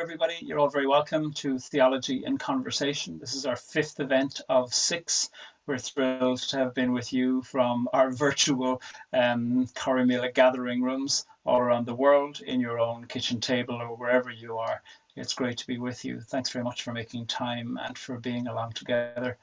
everybody. You're all very welcome to Theology in Conversation. This is our 5th event of 6. We're thrilled to have been with you from our virtual Corrymeela gathering rooms all around the world, in your own kitchen table or wherever you are. It's great to be with you. Thanks very much for making time and for being along together.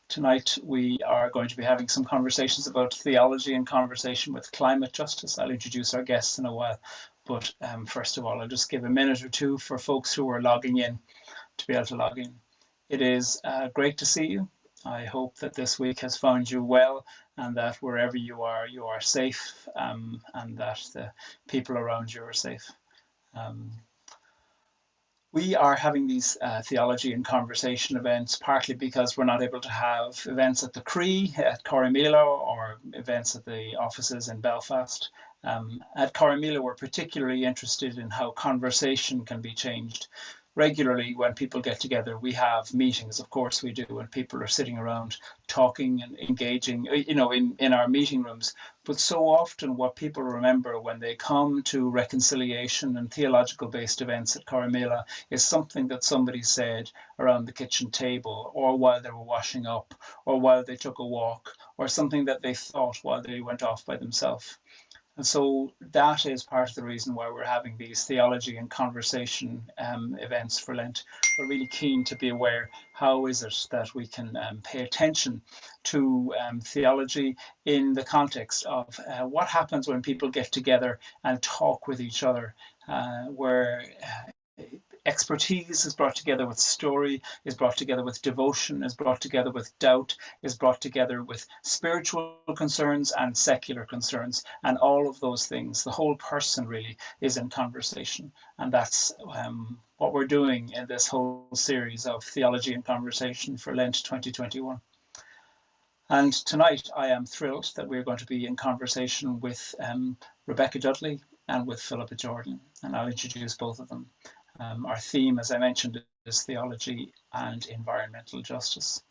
Tonight we are going to be having some conversations about theology in conversation with climate justice. I'll introduce our guests in a while, but first of all, I'll just give a minute or two for folks who are logging in to be able to log in. It is great to see you. I hope that this week has found you well, and that wherever you are safe, and that the people around you are safe. We are having these theology and conversation events partly because we're not able to have events at the Cree, at Corrymeela, or events at the offices in Belfast. At Corrymeela, we're particularly interested in how conversation can be changed. Regularly, when people get together, we have meetings, of course we do, and people are sitting around talking and engaging, in our meeting rooms. But so often what people remember when they come to reconciliation and theological-based events at Corrymeela is something that somebody said around the kitchen table, or while they were washing up, or while they took a walk, or something that they thought while they went off by themselves. And so that is part of the reason why we're having these theology and conversation events for Lent. We're really keen to be aware, how is it that we can pay attention to theology in the context of what happens when people get together and talk with each other, where expertise is brought together with story, is brought together with devotion, is brought together with doubt, is brought together with spiritual concerns and secular concerns, and all of those things. The whole person really is in conversation, and that's what we're doing in this whole series of Theology and Conversation for Lent 2021. And tonight I am thrilled that we're going to be in conversation with Rebecca Dudley and with Philippa Jordan, and I'll introduce both of them. Our theme, as I mentioned, is theology and environmental justice.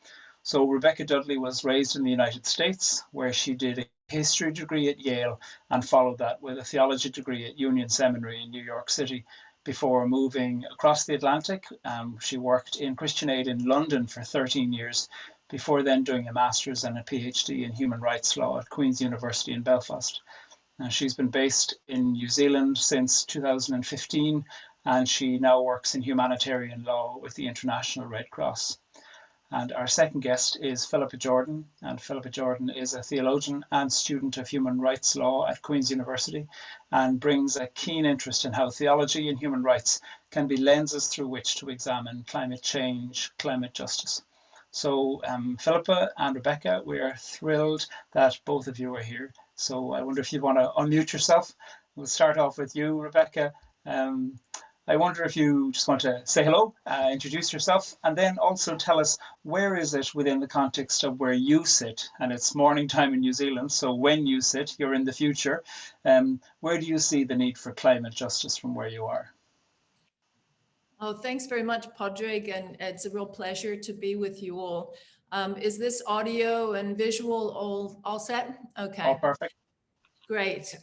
So Rebecca Dudley was raised in the United States, where she did a history degree at Yale and followed that with a theology degree at Union Seminary in New York City. Before moving across the Atlantic, she worked in Christian Aid in London for 13 years, before then doing a master's and a PhD in human rights law at Queen's University in Belfast. She's been based in New Zealand since 2015, and she now works in humanitarian law with the International Red Cross. And our second guest is Philippe Jordan, and Philippe Jordan is a theologian and student of human rights law at Queen's University, and brings a keen interest in how theology and human rights can be lenses through which to examine climate change, climate justice. So Philippa and Rebecca, we are thrilled that both of you are here. So I wonder if you want to unmute yourself. We'll start off with you, Rebecca. I wonder if you just want to say hello, introduce yourself, and then also tell us, where is it within the context of where you sit? And it's morning time in New Zealand, so when you sit, you're in the future. Where do you see the need for climate justice from where you are? Oh, thanks very much, Pádraig, and it's a real pleasure to be with you all. Is this audio and visual all set? Okay. All perfect. Great.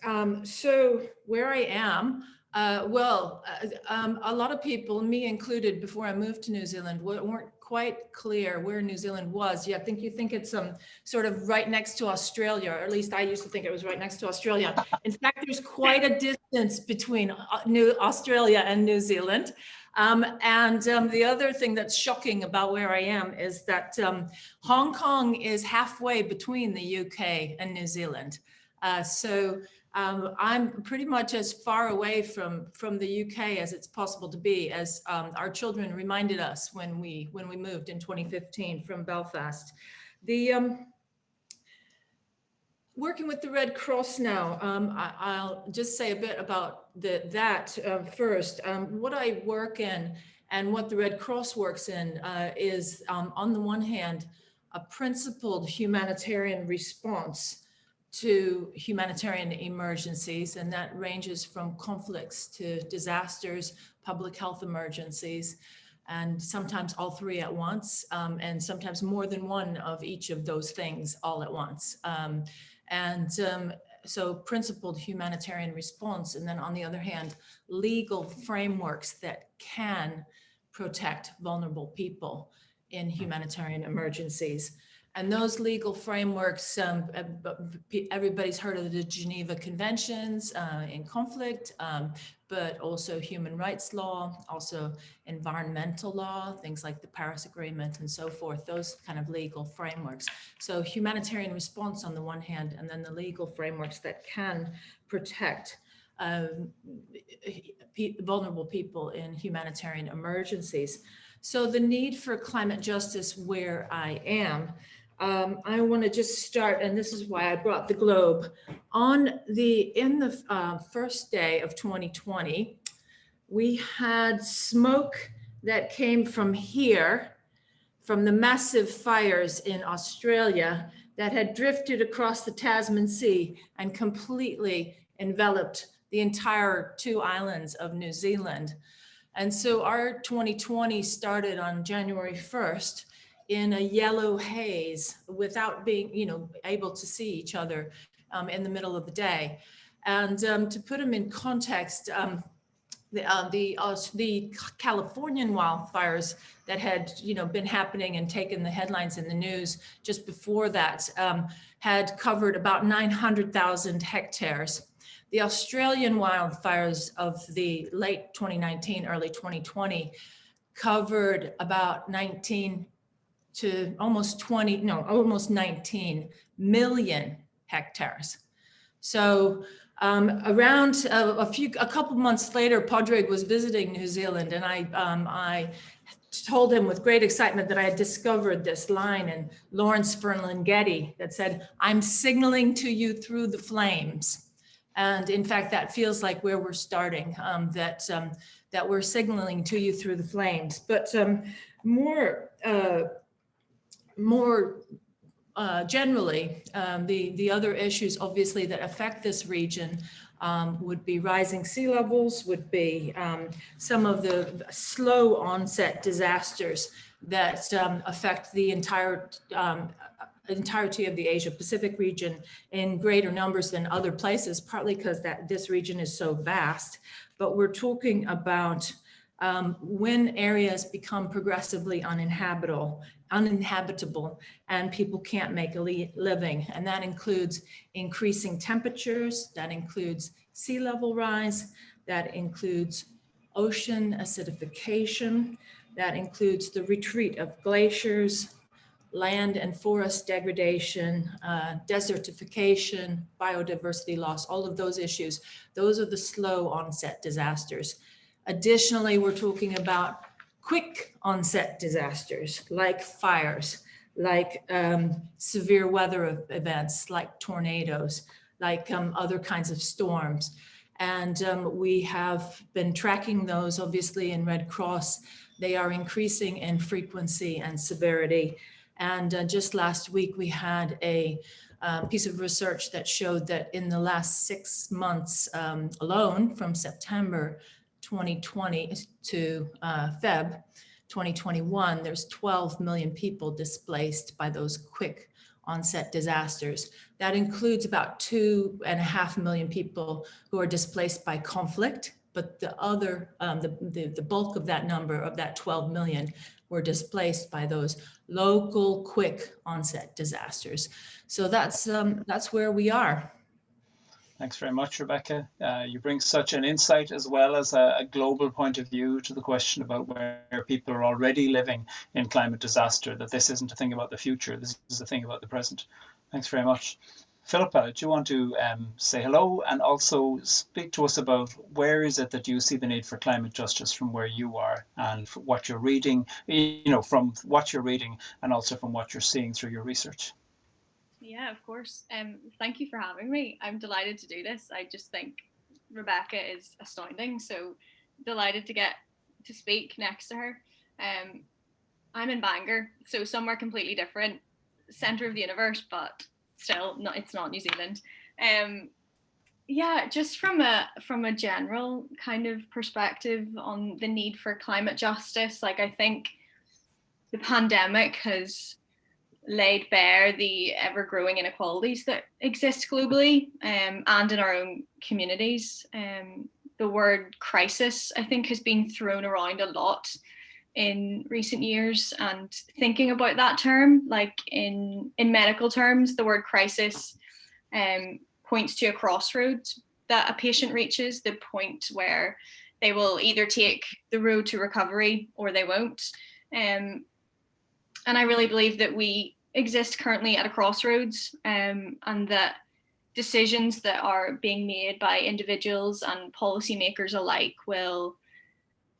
So where I am, a lot of people, me included, before I moved to New Zealand, weren't quite clear where New Zealand was. Yeah, you think it's sort of right next to Australia, or at least I used to think it was right next to Australia. In fact, there's quite a distance between Australia and New Zealand. The other thing that's shocking about where I am is that Hong Kong is halfway between the UK and New Zealand. So I'm pretty much as far away from the UK as it's possible to be, as our children reminded us when we moved in 2015 from Belfast. Working with the Red Cross now, I'll just say a bit about that first. What I work in and what the Red Cross works in is, on the one hand, a principled humanitarian response to humanitarian emergencies, and that ranges from conflicts to disasters, public health emergencies, and sometimes all three at once, and sometimes more than one of each of those things all at once. so principled humanitarian response, and then on the other hand, legal frameworks that can protect vulnerable people in humanitarian emergencies. And those legal frameworks, everybody's heard of the Geneva Conventions in conflict, but also human rights law, also environmental law, things like the Paris Agreement and so forth, those kind of legal frameworks. So humanitarian response on the one hand, and then the legal frameworks that can protect vulnerable people in humanitarian emergencies. So the need for climate justice where I am, I want to just start, and this is why I brought the globe. In the first day of 2020, we had smoke that came from here, from the massive fires in Australia that had drifted across the Tasman Sea and completely enveloped the entire 2 islands of New Zealand. And so our 2020 started on January 1st in a yellow haze without being, able to see each other in the middle of the day. And to put them in context, the Californian wildfires that had, been happening and taken the headlines in the news just before that had covered about 900,000 hectares. The Australian wildfires of the late 2019, early 2020 covered about 19 almost 19 million hectares. So around a couple months later, Pádraig was visiting New Zealand, and I told him with great excitement that I had discovered this line in Lawrence Ferlinghetti that said, "I'm signaling to you through the flames." And in fact, that feels like where we're starting, that we're signaling to you through the flames. But more generally, the other issues obviously that affect this region would be rising sea levels, would be some of the slow onset disasters that affect the entirety of the Asia Pacific region in greater numbers than other places, partly because this region is so vast. But we're talking about when areas become progressively uninhabitable and people can't make a living. And that includes increasing temperatures, that includes sea level rise, that includes ocean acidification, that includes the retreat of glaciers, land and forest degradation, desertification, biodiversity loss, all of those issues. Those are the slow onset disasters. Additionally, we're talking about quick onset disasters like fires, like severe weather events, like tornadoes, like other kinds of storms. And we have been tracking those obviously in Red Cross. They are increasing in frequency and severity. And just last week, we had a piece of research that showed that in the last 6 months alone, from September 2020 to Feb 2021, there's 12 million people displaced by those quick onset disasters. That includes about 2.5 million people who are displaced by conflict, but the other, the bulk of that number, of that 12 million, were displaced by those local quick onset disasters. So that's where we are. Thanks very much, Rebecca. You bring such an insight as well as a global point of view to the question about where people are already living in climate disaster, that this isn't a thing about the future, this is a thing about the present. Thanks very much. Philippa, do you want to say hello and also speak to us about where is it that you see the need for climate justice from where you are and what you're reading, from what you're reading and also from what you're seeing through your research? Yeah, of course. Thank you for having me. I'm delighted to do this. I just think Rebecca is astounding. So delighted to get to speak next to her. I'm in Bangor, so somewhere completely different, center of the universe, but still, it's not New Zealand. Yeah, just from a general kind of perspective on the need for climate justice, like I think the pandemic has laid bare the ever-growing inequalities that exist globally, and in our own communities. The word crisis, I think, has been thrown around a lot in recent years, and thinking about that term, like in medical terms, the word crisis points to a crossroads that a patient reaches, the point where they will either take the road to recovery or they won't. And I really believe that we exist currently at a crossroads, and that decisions that are being made by individuals and policymakers alike will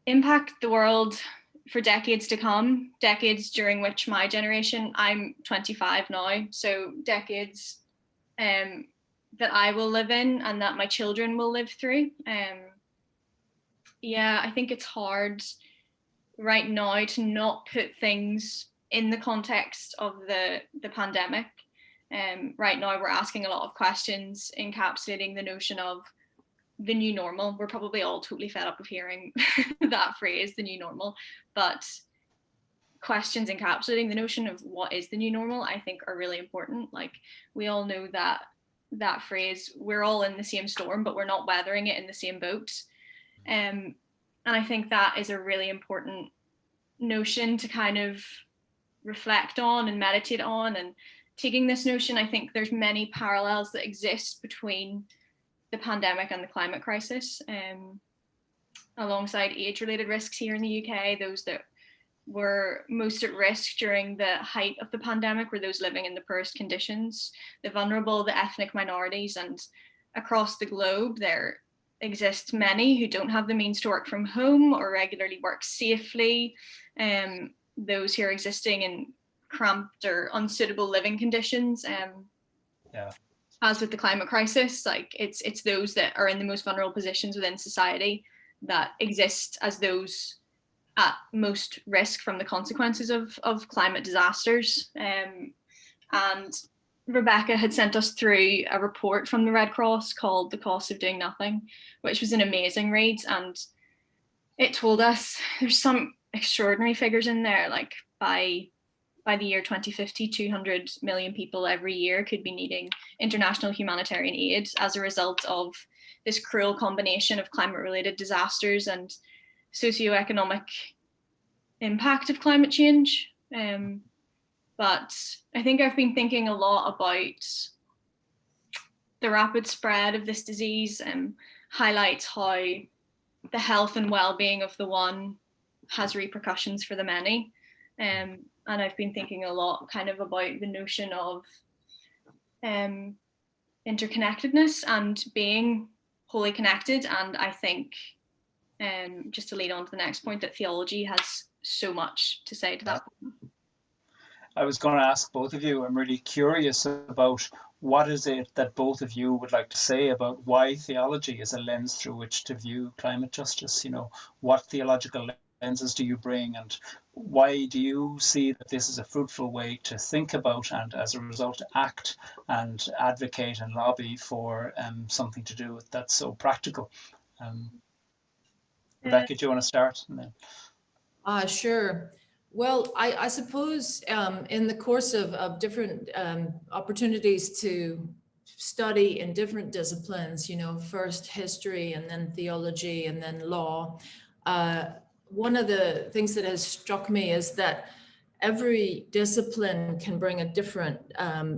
impact the world for decades to come, decades during which my generation, I'm 25 now, so decades that I will live in and that my children will live through. Yeah, I think it's hard right now to not put things in the context of the pandemic. Right now we're asking a lot of questions encapsulating the notion of the new normal. We're probably all totally fed up of hearing that phrase, the new normal, but questions encapsulating the notion of what is the new normal, I think, are really important. Like, we all know that phrase, we're all in the same storm, but we're not weathering it in the same boat. And I think that is a really important notion to kind of reflect on and meditate on. And taking this notion, I think there's many parallels that exist between the pandemic and the climate crisis, alongside age-related risks here in the UK. Those that were most at risk during the height of the pandemic were those living in the poorest conditions, the vulnerable, the ethnic minorities, and across the globe there exists many who don't have the means to work from home or regularly work safely. Those who are existing in cramped or unsuitable living conditions. As with the climate crisis, like it's those that are in the most vulnerable positions within society that exist as those at most risk from the consequences of climate disasters. And Rebecca had sent us through a report from the Red Cross called The Cost of Doing Nothing, which was an amazing read. And it told us there's some extraordinary figures in there, like by the year 2050, 200 million people every year could be needing international humanitarian aid as a result of this cruel combination of climate-related disasters and socioeconomic impact of climate change. But I think I've been thinking a lot about the rapid spread of this disease and highlights how the health and well-being of the one has repercussions for the many. And I've been thinking a lot kind of about the notion of interconnectedness and being wholly connected. And I think, just to lead on to the next point, that theology has so much to say to that point. I was going to ask both of you, I'm really curious about what is it that both of you would like to say about why theology is a lens through which to view climate justice. You know, what theological lenses do you bring, and why do you see that this is a fruitful way to think about and as a result act and advocate and lobby for something to do with that's so practical? Rebecca, do you want to start? Sure. Well, I suppose in the course of different opportunities to study in different disciplines, you know, first history and then theology and then law, one of the things that has struck me is that every discipline can bring a different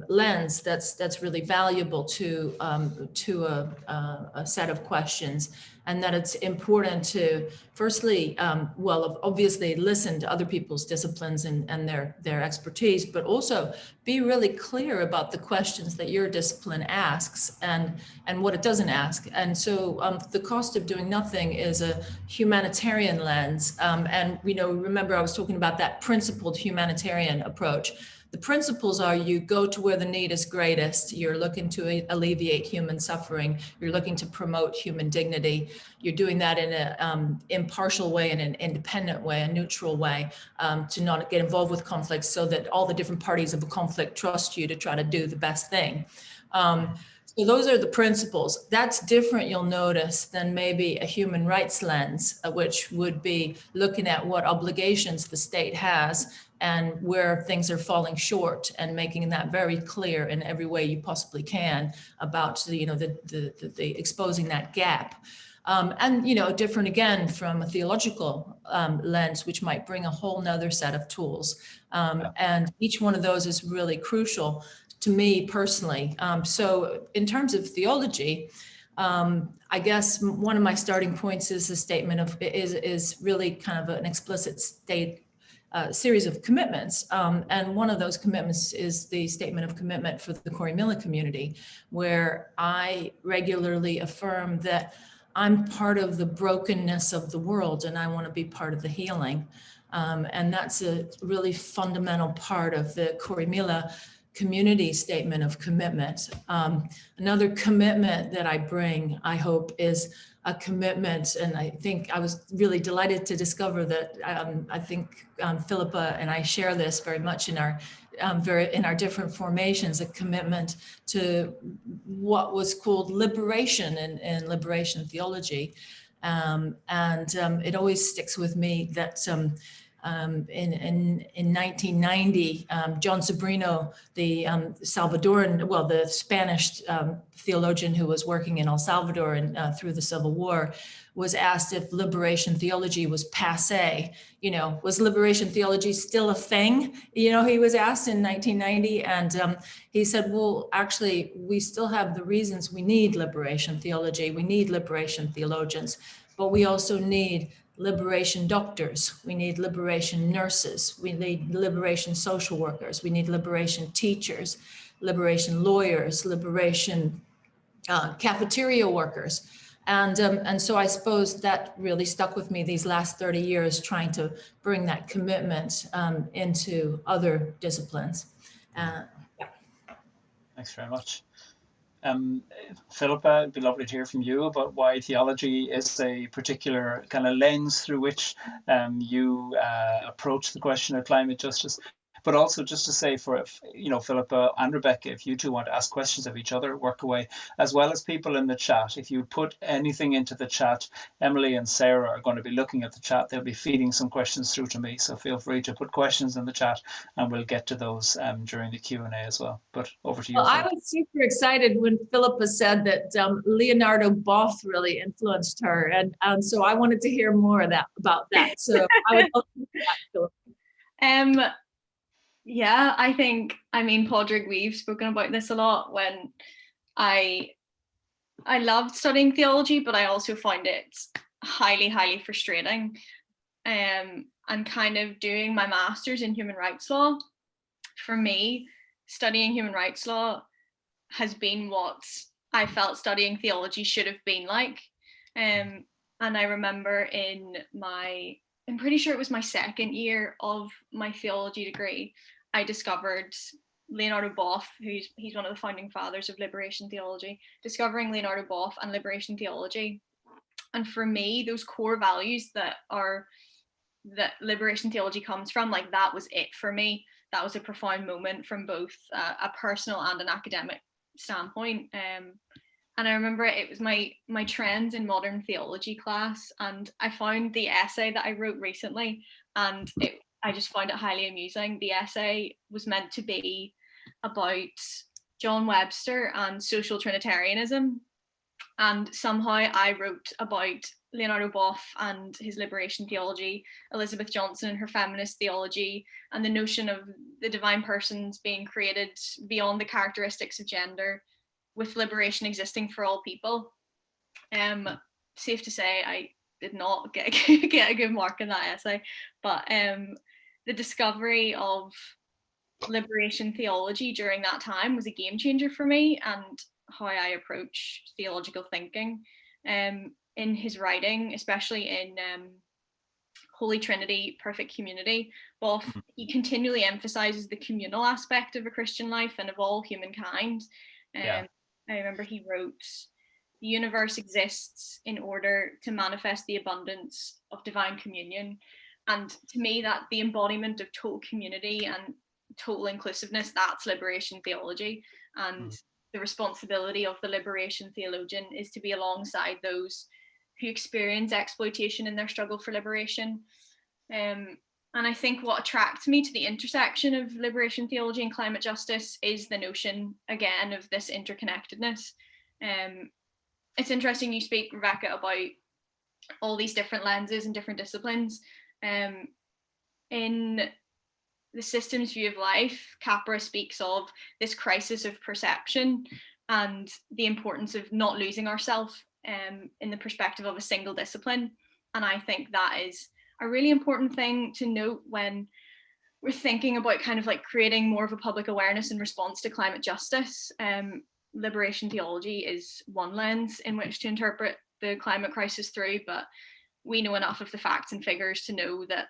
lens that's really valuable to a set of questions, and that it's important to firstly, obviously listen to other people's disciplines and their expertise, but also be really clear about the questions that your discipline asks and what it doesn't ask. And so the cost of doing nothing is a humanitarian lens. And remember I was talking about that principled humanitarian approach. The principles are you go to where the need is greatest. You're looking to alleviate human suffering. You're looking to promote human dignity. You're doing that in an impartial way, in an independent way, a neutral way, to not get involved with conflicts so that all the different parties of a conflict trust you to try to do the best thing. So those are the principles. That's different, you'll notice, than maybe a human rights lens, which would be looking at what obligations the state has and where things are falling short, and making that very clear in every way you possibly can about the exposing that gap. And different again from a theological lens, which might bring a whole nother set of tools. And each one of those is really crucial to me personally. So in terms of theology, I guess one of my starting points is a statement of is really kind of an explicit series of commitments. And one of those commitments is the statement of commitment for the Corrymeela community, where I regularly affirm that I'm part of the brokenness of the world and I want to be part of the healing. And that's a really fundamental part of the Corrymeela community statement of commitment. Another commitment that I bring, I hope, is a commitment, and I think I was really delighted to discover that I think Philippa and I share this very much in our different formations, a commitment to what was called liberation and liberation theology. It always sticks with me that in 1990, John Sobrino, the the Spanish theologian who was working in El Salvador and through the Civil War, was asked if liberation theology was passé. Was liberation theology still a thing? He was asked in 1990, and he said, well, actually, we still have the reasons we need liberation theology. We need liberation theologians, but we also need liberation doctors, we need liberation nurses, we need liberation social workers, we need liberation teachers, liberation lawyers, liberation cafeteria workers. And so I suppose that really stuck with me these last 30 years, trying to bring that commitment into other disciplines. Yeah. Thanks very much. Philippa, it'd be lovely to hear from you about why theology is a particular kind of lens through which you approach the question of climate justice. But also just to say for, Philippa and Rebecca, if you two want to ask questions of each other, work away, as well as people in the chat. If you put anything into the chat, Emily and Sarah are going to be looking at the chat. They'll be feeding some questions through to me. So feel free to put questions in the chat and we'll get to those during the Q&A as well. But over to you. Well, I was super excited when Philippa said that Leonardo Boff really influenced her. And so I wanted to hear more about that. So I would love to hear that, Philippa. Yeah, Pádraig, we've spoken about this a lot. When I loved studying theology, but I also find it highly, highly frustrating. And kind of doing my master's in human rights law, for me, studying human rights law has been what I felt studying theology should have been like. And I remember I'm pretty sure it was my second year of my theology degree, I discovered Leonardo Boff, he's one of the founding fathers of liberation theology, discovering Leonardo Boff and liberation theology. And for me, those core values that liberation theology comes from, like, that was it for me. That was a profound moment from both a personal and an academic standpoint. And I remember it was my Trends in Modern Theology class, and I found the essay that I wrote recently, and I just found it highly amusing. The essay was meant to be about John Webster and social Trinitarianism, and somehow I wrote about Leonardo Boff and his liberation theology, Elizabeth Johnson and her feminist theology, and the notion of the divine persons being created beyond the characteristics of gender, with liberation existing for all people. Safe to say, I did not get a good mark in that essay, but the discovery of liberation theology during that time was a game changer for me and how I approach theological thinking. In his writing, especially in Holy Trinity, Perfect Community, Boff, he continually emphasizes the communal aspect of a Christian life and of all humankind. I remember he wrote, "The universe exists in order to manifest the abundance of divine communion." And to me, that the embodiment of total community and total inclusiveness, that's liberation theology. And the responsibility of the liberation theologian is to be alongside those who experience exploitation in their struggle for liberation. And I think what attracts me to the intersection of liberation theology and climate justice is the notion, again, of this interconnectedness. It's interesting you speak, Rebecca, about all these different lenses and different disciplines. In the systems view of life, Capra speaks of this crisis of perception and the importance of not losing ourselves in the perspective of a single discipline. And I think that is a really important thing to note when we're thinking about kind of like creating more of a public awareness in response to climate justice. Liberation theology is one lens in which to interpret the climate crisis through, but we know enough of the facts and figures to know that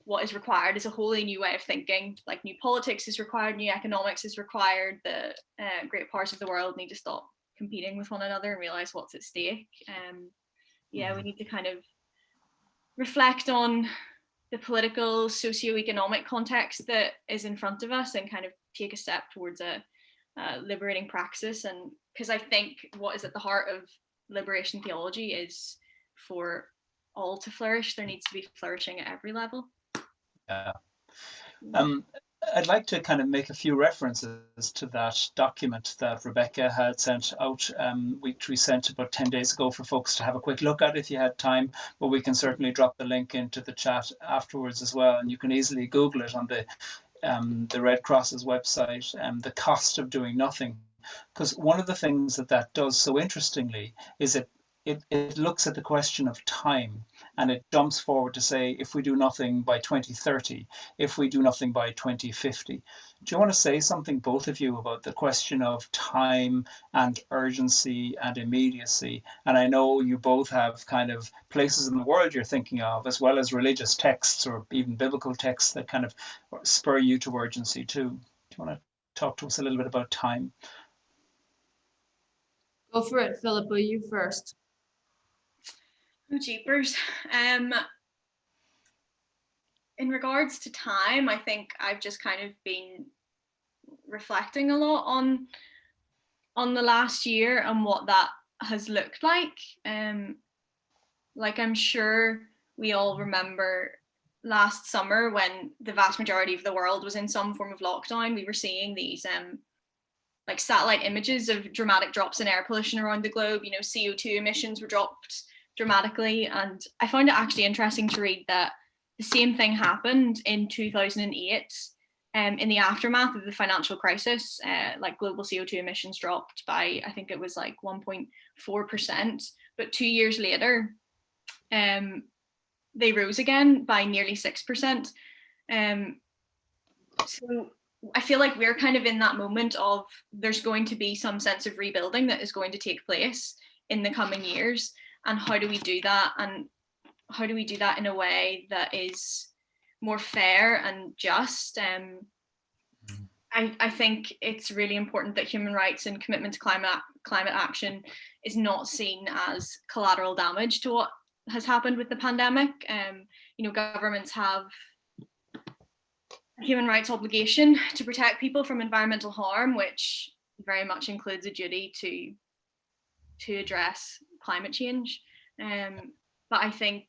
what is required is a wholly new way of thinking. Like, new politics is required, new economics is required. The great powers of the world need to stop competing with one another and realize what's at stake. We need to kind of reflect on the political, socio-economic context that is in front of us and kind of take a step towards a liberating praxis. And because I think what is at the heart of liberation theology is for all to flourish, there needs to be flourishing at every level. Yeah. I'd like to kind of make a few references to that document that Rebecca had sent out, which we sent about 10 days ago for folks to have a quick look at if you had time, but we can certainly drop the link into the chat afterwards as well. And you can easily Google it on the Red Cross's website, The Cost of Doing Nothing. Because one of the things that does so interestingly is it looks at the question of time, and it jumps forward to say, if we do nothing by 2030, if we do nothing by 2050. Do you want to say something, both of you, about the question of time and urgency and immediacy? And I know you both have kind of places in the world you're thinking of, as well as religious texts or even biblical texts that kind of spur you to urgency too. Do you want to talk to us a little bit about time? Go for it, Philippa, you first. Oh, jeepers. In regards to time, I think I've just kind of been reflecting a lot on the last year and what that has looked like. Like, I'm sure we all remember last summer when the vast majority of the world was in some form of lockdown. We were seeing these like satellite images of dramatic drops in air pollution around the globe. You know, CO2 emissions were dropped dramatically, and I found it actually interesting to read that the same thing happened in 2008 in the aftermath of the financial crisis. Like, global CO2 emissions dropped by, I think it was like 1.4%, but 2 years later they rose again by nearly 6%. So I feel like we're kind of in that moment of there's going to be some sense of rebuilding that is going to take place in the coming years. And how do we do that? And how do we do that in a way that is more fair and just? I think it's really important that human rights and commitment to climate action is not seen as collateral damage to what has happened with the pandemic. You know, governments have a human rights obligation to protect people from environmental harm, which very much includes a duty to address climate change. But I think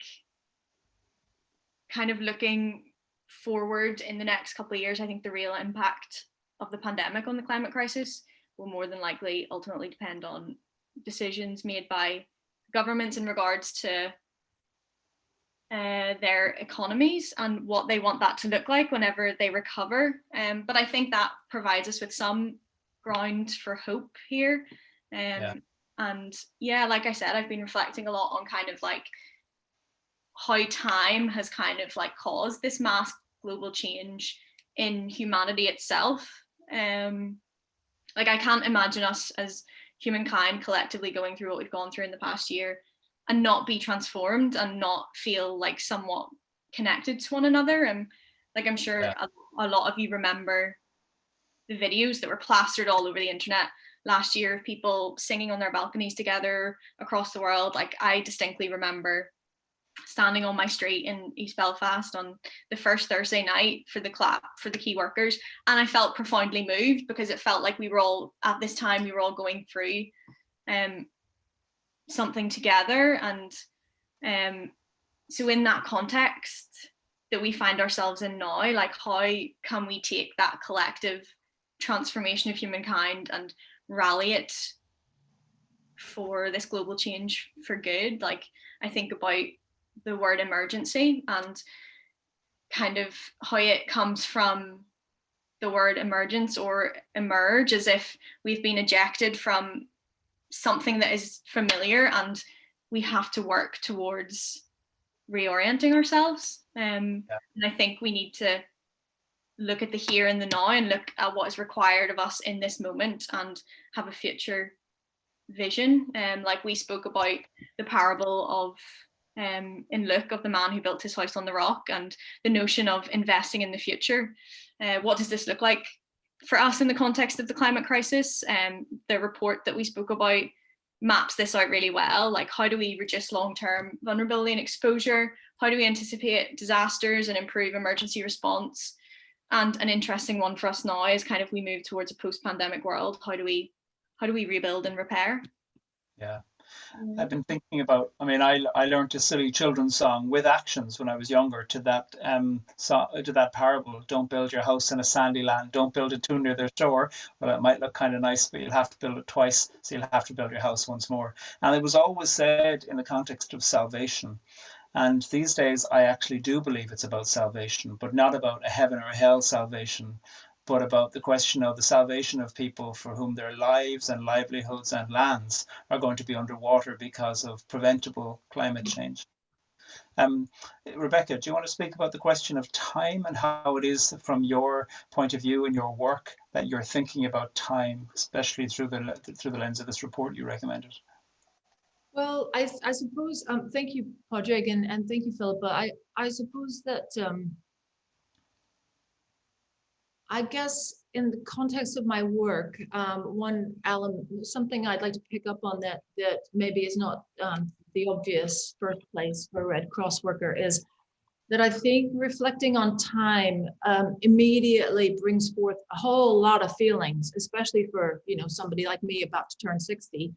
kind of looking forward in the next couple of years, I think the real impact of the pandemic on the climate crisis will more than likely ultimately depend on decisions made by governments in regards to their economies and what they want that to look like whenever they recover. But I think that provides us with some ground for hope here. And yeah, like I said, I've been reflecting a lot on kind of like how time has kind of like caused this mass global change in humanity itself. Like, I can't imagine us as humankind collectively going through what we've gone through in the past year and not be transformed and not feel like somewhat connected to one another. And like, I'm sure a lot of you remember the videos that were plastered all over the internet last year of people singing on their balconies together across the world. Like, I distinctly remember standing on my street in East Belfast on the first Thursday night for the clap for the key workers, and I felt profoundly moved because it felt like we were all at this time we were all going through something together, and so in that context that we find ourselves in now, like how can we take that collective transformation of humankind and rally it for this global change for good? Like, I think about the word emergency and kind of how it comes from the word emergence or emerge, as if we've been ejected from something that is familiar and we have to work towards reorienting ourselves. And I think we need to look at the here and the now and look at what is required of us in this moment and have a future vision. Like we spoke about the parable of in Luke of the man who built his house on the rock, and the notion of investing in the future. What does this look like for us in the context of the climate crisis? The report that we spoke about maps this out really well. Like, how do we reduce long-term vulnerability and exposure? How do we anticipate disasters and improve emergency response? And an interesting one for us now is kind of we move towards a post-pandemic world. How do we rebuild and repair? Yeah. I've been thinking about, I mean, I learned a silly children's song with actions when I was younger to that to that parable. Don't build your house in a sandy land. Don't build it too near their shore. Well, it might look kind of nice, but you'll have to build it twice. So you'll have to build your house once more. And it was always said in the context of salvation. And these days, I actually do believe it's about salvation, but not about a heaven or a hell salvation, but about the question of the salvation of people for whom their lives and livelihoods and lands are going to be underwater because of preventable climate change. Rebecca, do you want to speak about the question of time and how it is from your point of view in your work that you're thinking about time, especially through the lens of this report you recommended? Well, I suppose, thank you, Pádraig, and thank you, Philippa. I suppose that I guess in the context of my work, one element, something I'd like to pick up on that maybe is not the obvious first place for a Red Cross worker is that I think reflecting on time immediately brings forth a whole lot of feelings, especially for somebody like me about to turn 60.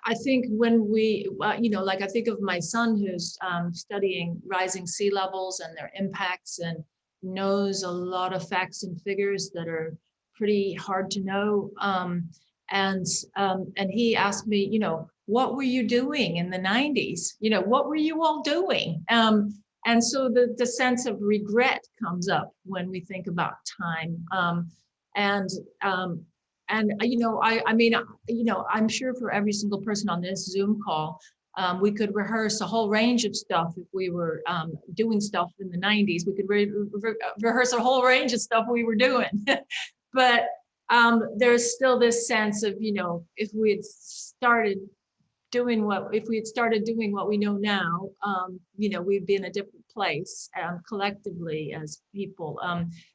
I think when we, like I think of my son who's studying rising sea levels and their impacts and knows a lot of facts and figures that are pretty hard to know. And he asked me, what were you doing in the 90s? What were you all doing? And so the sense of regret comes up when we think about time. I'm sure for every single person on this Zoom call, we could rehearse a whole range of stuff if we were doing stuff in the 90s. We could rehearse a whole range of stuff we were doing. But there's still this sense of, if we had started doing what we know now, we'd be in a different place collectively as people.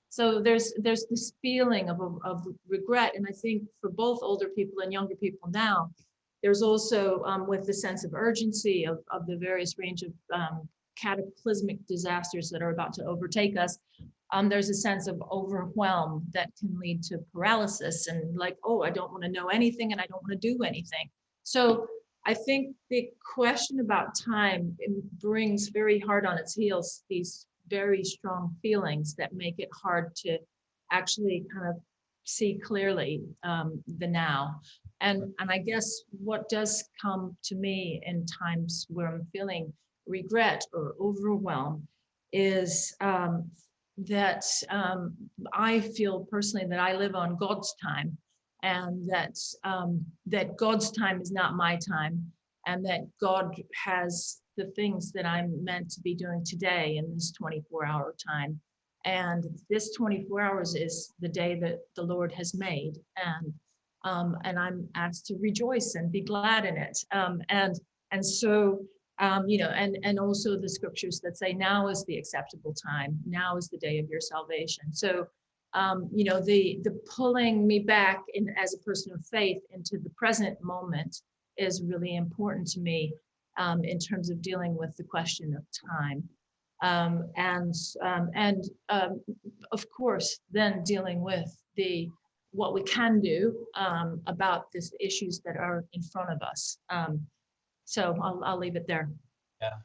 So there's this feeling of regret. And I think for both older people and younger people now, there's also with the sense of urgency of the various range of cataclysmic disasters that are about to overtake us, there's a sense of overwhelm that can lead to paralysis and like, oh, I don't want to know anything and I don't want to do anything. So I think the question about time brings very hard on its heels these very strong feelings that make it hard to actually kind of see clearly the now. And I guess what does come to me in times where I'm feeling regret or overwhelm is that I feel personally that I live on God's time, and that God's time is not my time, and that God has the things that I'm meant to be doing today in this 24-hour time. And this 24 hours is the day that the Lord has made. And I'm asked to rejoice and be glad in it. And so, and also the scriptures that say now is the acceptable time. Now is the day of your salvation. So, the pulling me back in as a person of faith into the present moment is really important to me. in terms of dealing with the question of time. Of course, then dealing with what we can do about these issues that are in front of us. So I'll leave it there. Yeah,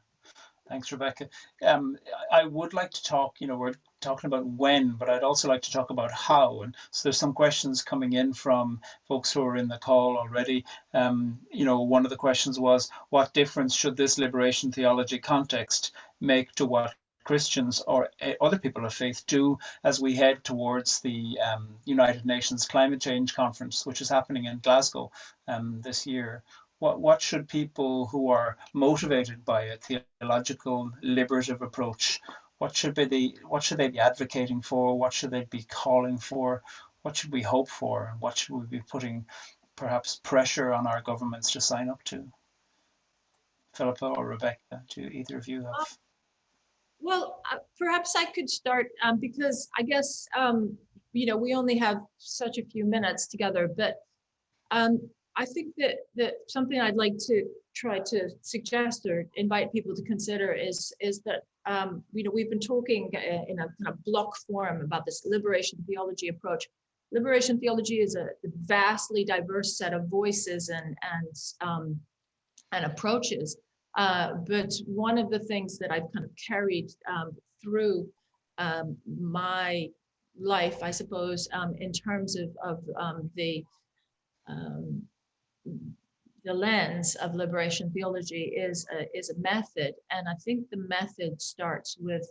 thanks, Rebecca. I would like to talk, we're talking about when, but I'd also like to talk about how. And so there's some questions coming in from folks who are in the call already. One of the questions was, what difference should this liberation theology context make to what Christians or other people of faith do as we head towards the United Nations Climate Change Conference, which is happening in Glasgow this year? What should people who are motivated by a theological liberative approach, what should they be advocating for? What should they be calling for? What should we hope for? What should we be putting perhaps pressure on our governments to sign up to? Philippa or Rebecca, do either of you have? Well, perhaps I could start because I guess, we only have such a few minutes together, but I think that something I'd like to try to suggest or invite people to consider is that, we've been talking in a kind of block form about this liberation theology approach. Liberation theology is a vastly diverse set of voices and approaches. But one of the things that I've kind of carried through my life, I suppose, in terms of the lens of liberation theology is a method, and I think the method starts with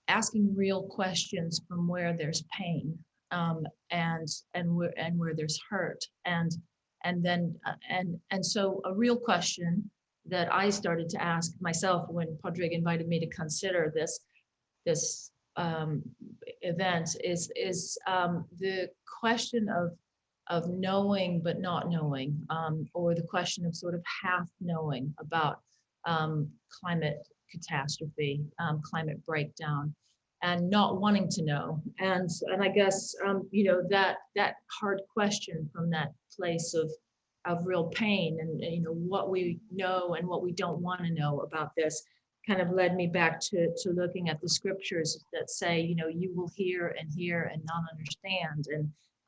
asking real questions from where there's pain, and where there's hurt, and so a real question that I started to ask myself when Pádraig invited me to consider this event is the question of knowing but not knowing, or the question of sort of half knowing about climate catastrophe, climate breakdown, and not wanting to know. And I guess that hard question from that place of real pain and what we know and what we don't want to know about this kind of led me back to looking at the scriptures that say, you will hear and not understand,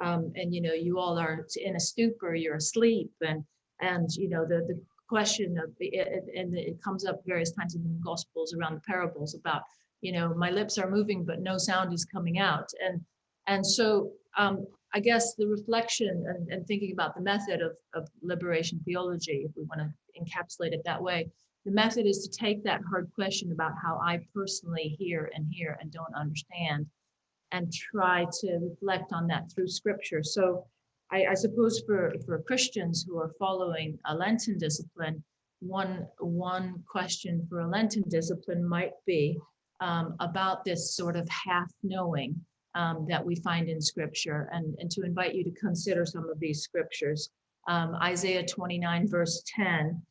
and you all are in a stupor, you're asleep, and the question of and it comes up various times in the Gospels around the parables about my lips are moving but no sound is coming out, and so I guess the reflection and thinking about the method of liberation theology, if we want to encapsulate it that way, the method is to take that hard question about how I personally hear and don't understand, and try to reflect on that through scripture. So I suppose for Christians who are following a Lenten discipline, one question for a Lenten discipline might be about this sort of half knowing that we find in scripture, and to invite you to consider some of these scriptures. Isaiah 29 verse 10,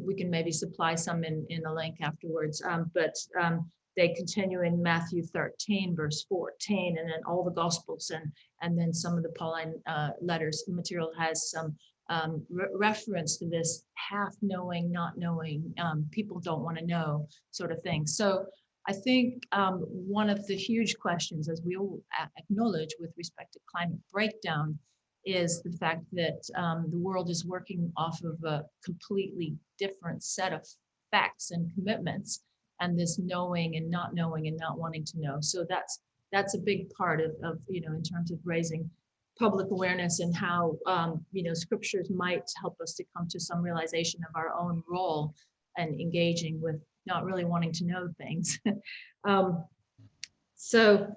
we can maybe supply some in a link afterwards, but they continue in Matthew 13 verse 14, and then all the Gospels, and then some of the Pauline letters material has some reference to this half knowing, not knowing, people don't want to know sort of thing. So I think one of the huge questions, as we all acknowledge with respect to climate breakdown, is the fact that the world is working off of a completely different set of facts and commitments, and this knowing and not wanting to know. So that's a big part of in terms of raising public awareness, and how scriptures might help us to come to some realization of our own role and engaging with not really wanting to know things. So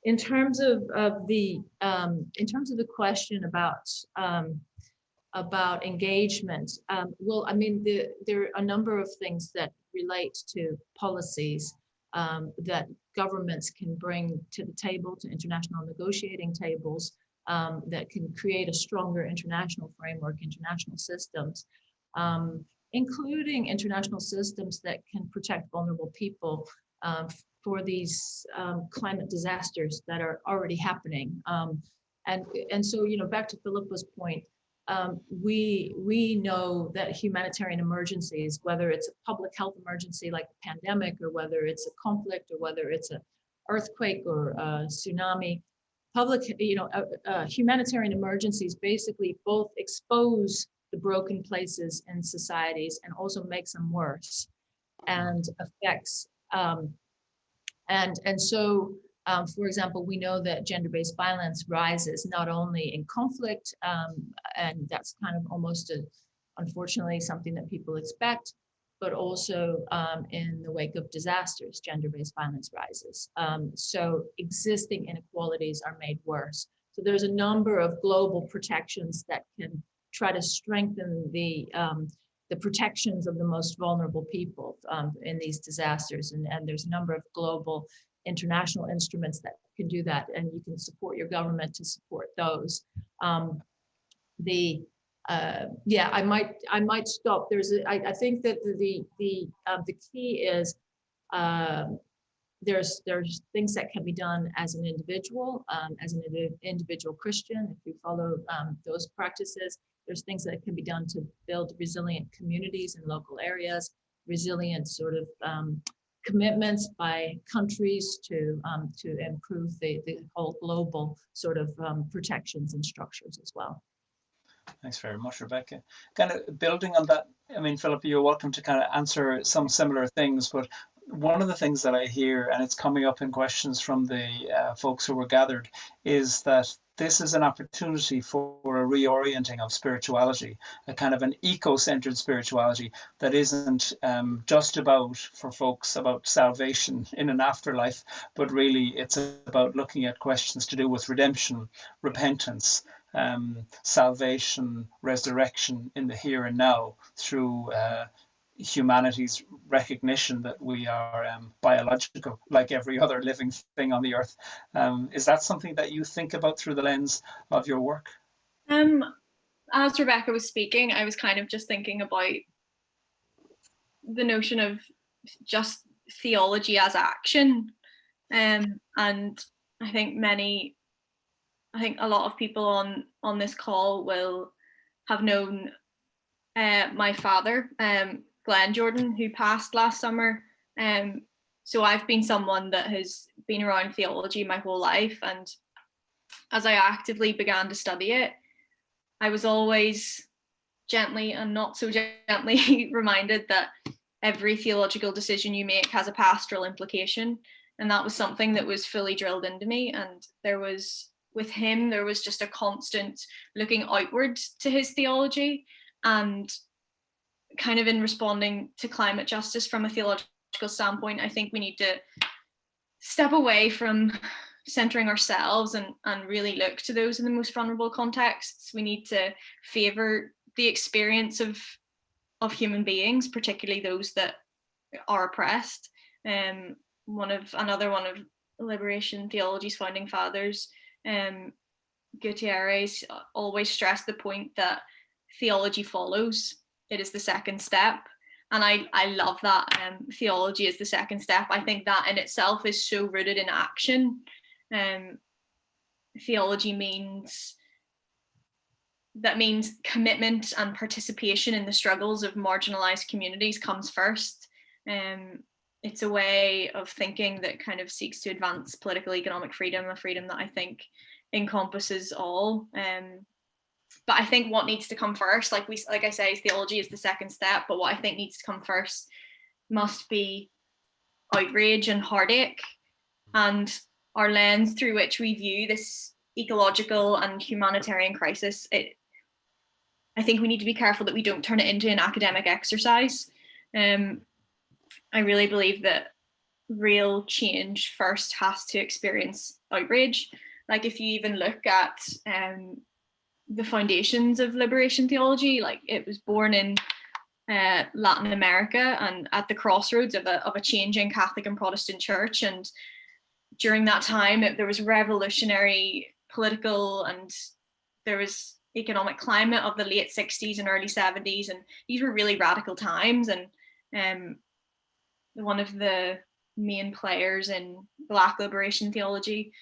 in terms of the question about engagement, well, I mean, there are a number of things that relate to policies that governments can bring to the table, to international negotiating tables, that can create a stronger international framework, international systems, including international systems that can protect vulnerable people for these climate disasters that are already happening. And so, back to Philippa's point, we know that humanitarian emergencies, whether it's a public health emergency like a pandemic, or whether it's a conflict, or whether it's an earthquake or a tsunami, humanitarian emergencies basically both expose the broken places in societies and also makes them worse, and affects for example, we know that gender-based violence rises not only in conflict, and that's kind of almost unfortunately something that people expect, but also in the wake of disasters, gender-based violence rises. So existing inequalities are made worse. So there's a number of global protections that can try to strengthen the protections of the most vulnerable people in these disasters. And there's a number of global international instruments that can do that, and you can support your government to support those. I might stop. I think that the key is there's things that can be done as an individual Christian, if you follow those practices. There's things that can be done to build resilient communities in local areas, resilient sort of commitments by countries to improve the whole global sort of protections and structures as well. Thanks very much, Rebecca. Kind of building on that, I mean, Philippa, you're welcome to kind of answer some similar things, but one of the things that I hear, and it's coming up in questions from the folks who were gathered, is that this is an opportunity for a reorienting of spirituality, a kind of an eco-centered spirituality that isn't just for folks about salvation in an afterlife, but really it's about looking at questions to do with redemption, repentance, salvation, resurrection in the here and now through humanity's recognition that we are biological, like every other living thing on the earth. Is that something that you think about through the lens of your work? As Rebecca was speaking, I was kind of just thinking about the notion of just theology as action. And I think a lot of people on this call will have known my father, Glenn Jordan, who passed last summer. So I've been someone that has been around theology my whole life, and as I actively began to study it, I was always gently and not so gently reminded that every theological decision you make has a pastoral implication, and that was something that was fully drilled into me. And with him there was just a constant looking outward to his theology, and kind of in responding to climate justice from a theological standpoint, I think we need to step away from centering ourselves and really look to those in the most vulnerable contexts. We need to favor the experience of human beings, particularly those that are oppressed. Another one of liberation theology's founding fathers, Gutierrez, always stressed the point that theology follows. It is the second step. And I love that. Theology is the second step. I think that in itself is so rooted in action. Theology means commitment and participation in the struggles of marginalized communities comes first. It's a way of thinking that kind of seeks to advance political economic freedom, a freedom that I think encompasses all. But I think what needs to come first, like I say, theology is the second step, but what I think needs to come first must be outrage and heartache, and our lens through which we view this ecological and humanitarian crisis. I think we need to be careful that we don't turn it into an academic exercise. I really believe that real change first has to experience outrage. Like if you even look at the foundations of liberation theology, like it was born in Latin America and at the crossroads of a changing Catholic and Protestant church. And during that time, there was revolutionary political and there was economic climate of the late 60s and early 70s. And these were really radical times. And one of the main players in Black liberation theology,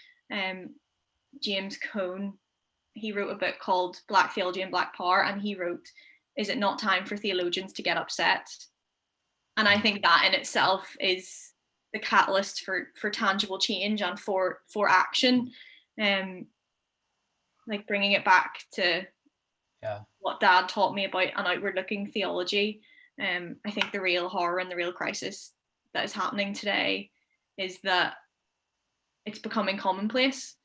James Cone, he wrote a book called Black Theology and Black Power, and he wrote, "Is it not time for theologians to get upset?" And I think that in itself is the catalyst for tangible change and for action. Like bringing it back to what Dad taught me about an outward-looking theology. I think the real horror and the real crisis that is happening today is that it's becoming commonplace,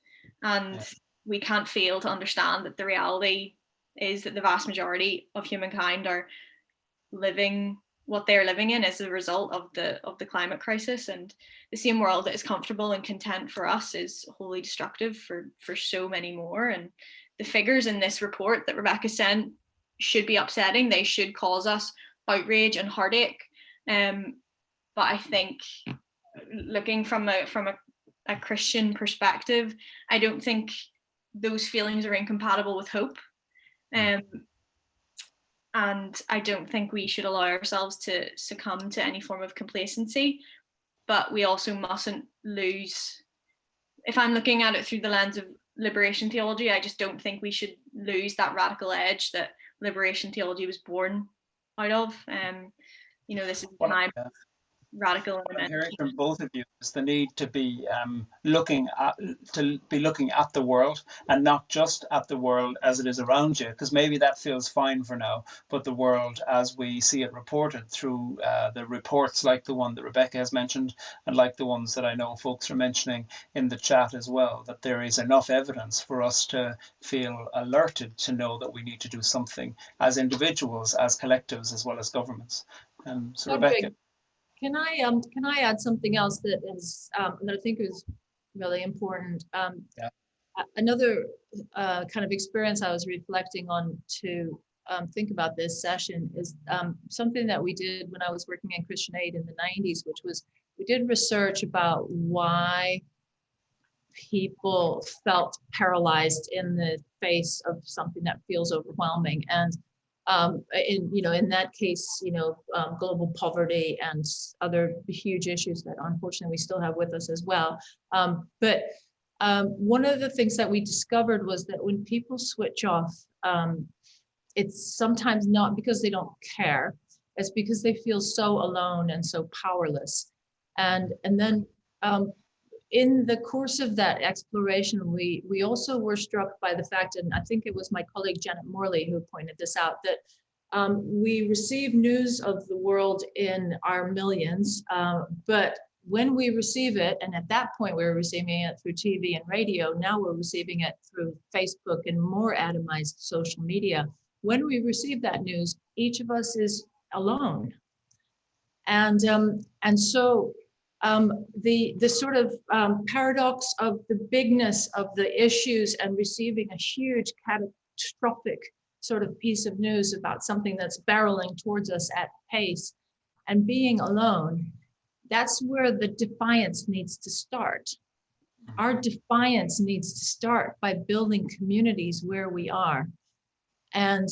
and we can't fail to understand that the reality is that the vast majority of humankind are living what they're living in as a result of the climate crisis, and the same world that is comfortable and content for us is wholly destructive for so many more. And the figures in this report that Rebecca sent should be upsetting. They should cause us outrage and heartache. But I think, looking from a Christian perspective, I don't think those feelings are incompatible with hope. And I don't think we should allow ourselves to succumb to any form of complacency, but we also mustn't lose, if I'm looking at it through the lens of liberation theology, I just don't think we should lose that radical edge that liberation theology was born out of. This is time radical. What I'm hearing from both of you is the need to be looking at the world, and not just at the world as it is around you, because maybe that feels fine for now, but the world as we see it reported through the reports like the one that Rebecca has mentioned, and like the ones that I know folks are mentioning in the chat as well, that there is enough evidence for us to feel alerted to know that we need to do something as individuals, as collectives, as well as governments. So Rebecca. Can I add something else that I think is really important? Another kind of experience I was reflecting on to think about this session is something that we did when I was working in Christian Aid in the 90s, which was we did research about why people felt paralyzed in the face of something that feels overwhelming. And in that case, global poverty and other huge issues that unfortunately we still have with us as well. But one of the things that we discovered was that when people switch off, it's sometimes not because they don't care, it's because they feel so alone and so powerless. And then in the course of that exploration, we also were struck by the fact, and I think it was my colleague Janet Morley who pointed this out, that we receive news of the world in our millions, but when we receive it, and at that point we were receiving it through TV and radio, now we're receiving it through Facebook and more atomized social media. When we receive that news, each of us is alone. And so the sort of paradox of the bigness of the issues and receiving a huge catastrophic sort of piece of news about something that's barreling towards us at pace and being alone, that's where the defiance needs to start. Our defiance needs to start by building communities where we are. And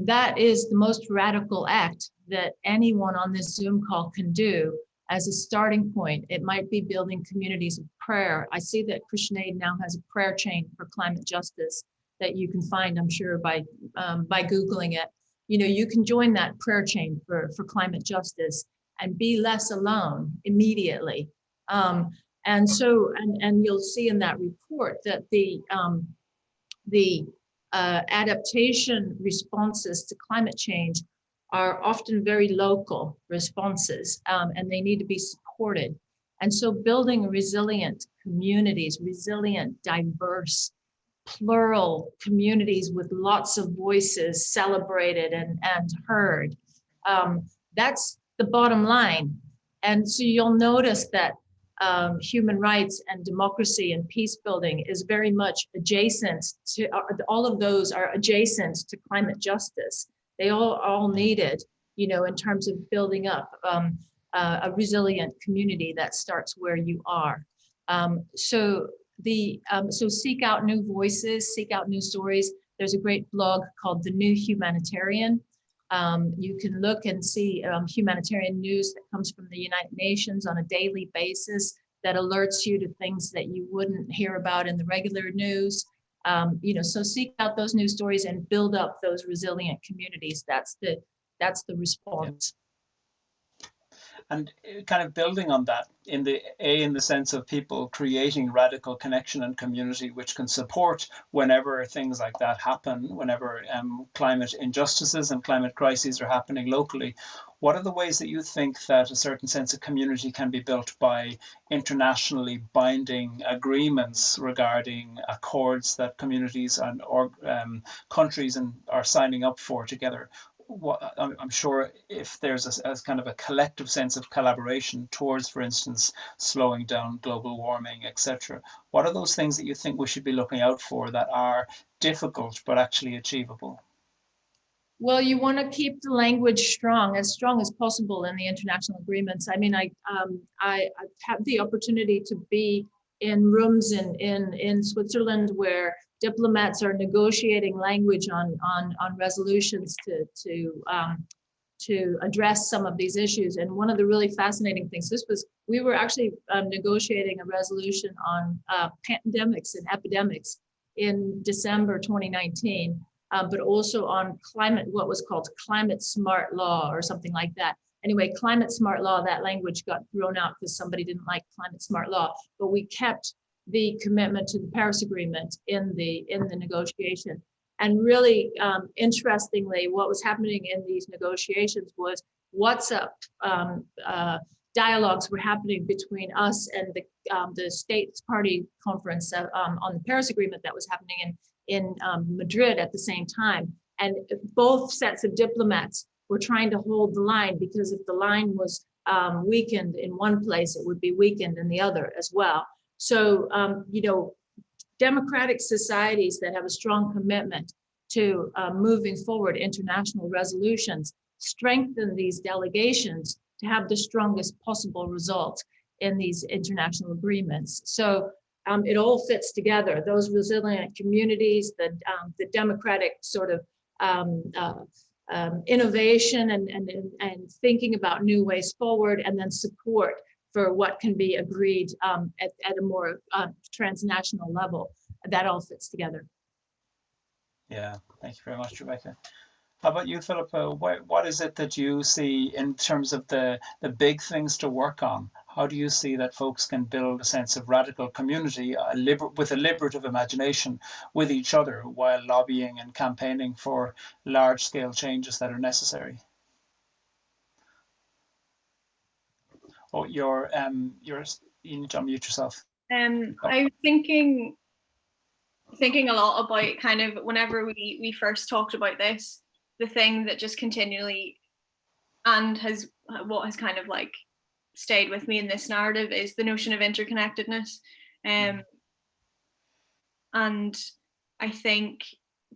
that is the most radical act that anyone on this Zoom call can do. As a starting point, it might be building communities of prayer. I see that Christian Aid now has a prayer chain for climate justice that you can find, I'm sure, by Googling it. You can join that prayer chain for climate justice and be less alone immediately. And you'll see in that report that the adaptation responses to climate change are often very local responses, and they need to be supported. And so building resilient communities, resilient, diverse, plural communities with lots of voices celebrated and heard, that's the bottom line. And so you'll notice that human rights and democracy and peace building is very much adjacent to, all of those are adjacent to climate justice. They all needed, in terms of building up a resilient community that starts where you are. So seek out new voices, seek out new stories. There's a great blog called The New Humanitarian. You can look and see humanitarian news that comes from the United Nations on a daily basis that alerts you to things that you wouldn't hear about in the regular news. So seek out those news stories and build up those resilient communities. That's the response. And kind of building on that, in the sense of people creating radical connection and community, which can support whenever things like that happen, whenever climate injustices and climate crises are happening locally. What are the ways that you think that a certain sense of community can be built by internationally binding agreements regarding accords that communities and countries are signing up for together? I'm sure if there's a kind of a collective sense of collaboration towards, for instance, slowing down global warming, etc., what are those things that you think we should be looking out for that are difficult but actually achievable? Well, you want to keep the language strong as possible in the international agreements. I mean, I've had the opportunity to be in rooms in Switzerland where diplomats are negotiating language on resolutions to address some of these issues. And one of the really fascinating things, we were actually negotiating a resolution on pandemics and epidemics in December 2019. But also on what was called climate smart law or something like that. Anyway, climate smart law, that language got thrown out because somebody didn't like climate smart law, but we kept the commitment to the Paris Agreement in the negotiation. And really, interestingly, what was happening in these negotiations was WhatsApp dialogues were happening between us and the States Party conference on the Paris Agreement that was happening in Madrid at the same time. And both sets of diplomats were trying to hold the line, because if the line was weakened in one place, it would be weakened in the other as well. So, democratic societies that have a strong commitment to moving forward international resolutions strengthen these delegations to have the strongest possible result in these international agreements. So it all fits together, those resilient communities, the democratic sort of innovation and thinking about new ways forward, and then support for what can be agreed at a more transnational level. That all fits together. Yeah, thank you very much, Rebecca. How about you, Philippa? What is it that you see in terms of the big things to work on? How do you see that folks can build a sense of radical community with a liberative imagination with each other while lobbying and campaigning for large-scale changes that are necessary? Oh, you need to unmute yourself. I'm thinking a lot about kind of whenever we first talked about this, the thing that just continually and what has kind of like stayed with me in this narrative is the notion of interconnectedness. And I think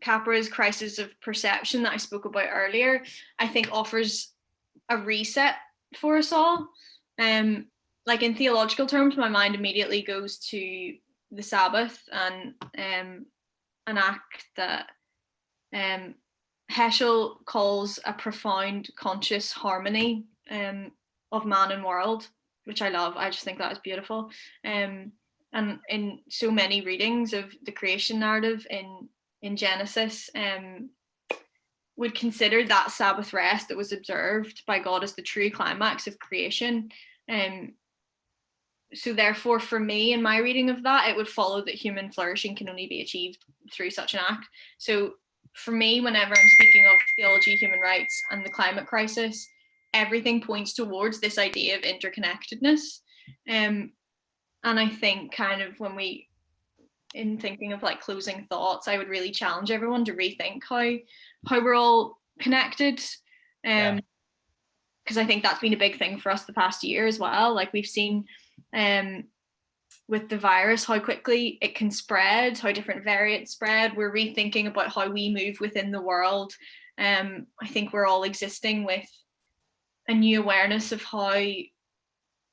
Capra's crisis of perception that I spoke about earlier, I think offers a reset for us all. Like in theological terms, my mind immediately goes to the Sabbath and an act that Heschel calls a profound conscious harmony of man and world, which I love. I just think that is beautiful. And in so many readings of the creation narrative in Genesis, would consider that Sabbath rest that was observed by God as the true climax of creation. So therefore, for me, in my reading of that, it would follow that human flourishing can only be achieved through such an act. So for me, whenever I'm speaking of theology, human rights, and the climate crisis, everything points towards this idea of interconnectedness. And I think kind of in thinking of like closing thoughts, I would really challenge everyone to rethink how we're all connected. Because I think that's been a big thing for us the past year as well. Like we've seen with the virus, how quickly it can spread, how different variants spread. We're rethinking about how we move within the world. I think we're all existing with a new awareness of how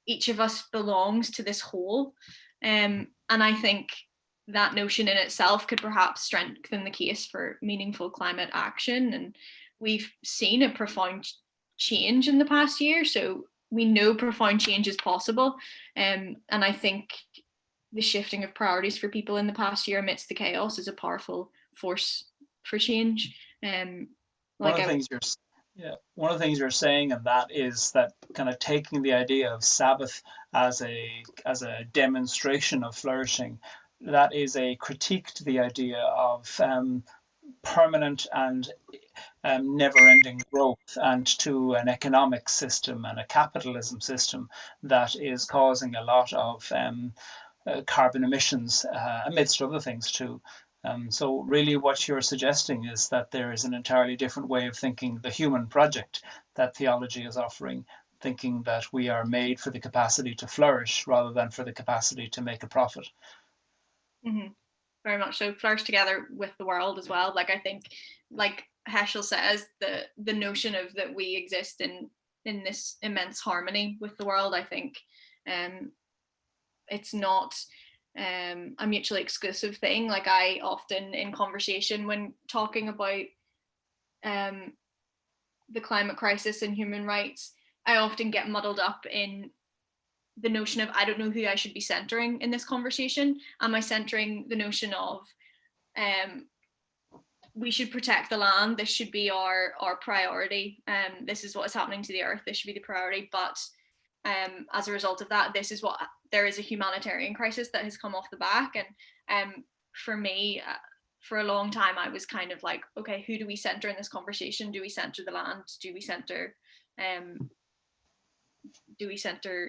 each of us belongs to this whole. And I think that notion in itself could perhaps strengthen the case for meaningful climate action. And we've seen a profound change in the past year, so we know profound change is possible. And I think the shifting of priorities for people in the past year amidst the chaos is a powerful force for change. One of the things you're saying, and that is that kind of taking the idea of Sabbath as a demonstration of flourishing, that is a critique to the idea of permanent and never-ending growth, and to an economic system and a capitalism system that is causing a lot of carbon emissions, amidst other things too. So really what you're suggesting is that there is an entirely different way of thinking the human project that theology is offering, thinking that we are made for the capacity to flourish rather than for the capacity to make a profit. Mm-hmm. Very much so. Flourish together with the world as well. Like, I think, like Heschel says, the notion of that we exist in this immense harmony with the world, I think it's not a mutually exclusive thing. Like, I often in conversation when talking about the climate crisis and human rights, I often get muddled up in the notion of, I don't know who I should be centering in this conversation. Am I centering the notion of we should protect the land, this should be our priority, this is what is happening to the earth, this should be the priority, but as a result of that, this is what, there is a humanitarian crisis that has come off the back. And for me, for a long time, I was kind of like, okay, who do we center in this conversation? Do we center the land? Do we center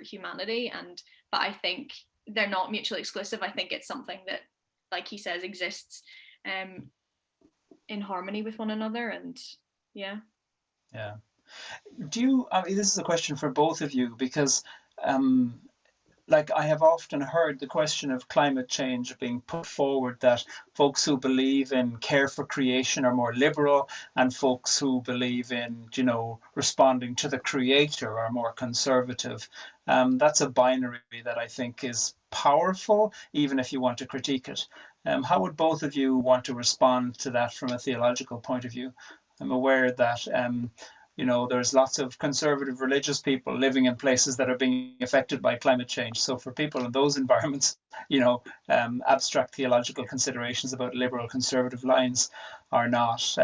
humanity? But I think they're not mutually exclusive. I think it's something that, like he says, exists in harmony with one another. And yeah. Do you, this is a question for both of you, because like, I have often heard the question of climate change being put forward, that folks who believe in care for creation are more liberal, and folks who believe in, responding to the creator are more conservative. That's a binary that I think is powerful, even if you want to critique it. How would both of you want to respond to that from a theological point of view? I'm aware that there's lots of conservative religious people living in places that are being affected by climate change. So for people in those environments, abstract theological considerations about liberal conservative lines are not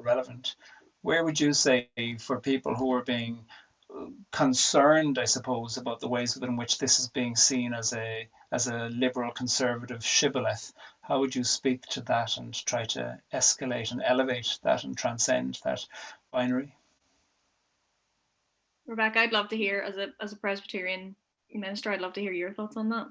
relevant. Where would you say, for people who are being concerned, I suppose, about the ways within which this is being seen as a liberal conservative shibboleth, how would you speak to that and try to escalate and elevate that and transcend that binary? Rebecca, I'd love to hear, as a Presbyterian minister, I'd love to hear your thoughts on that.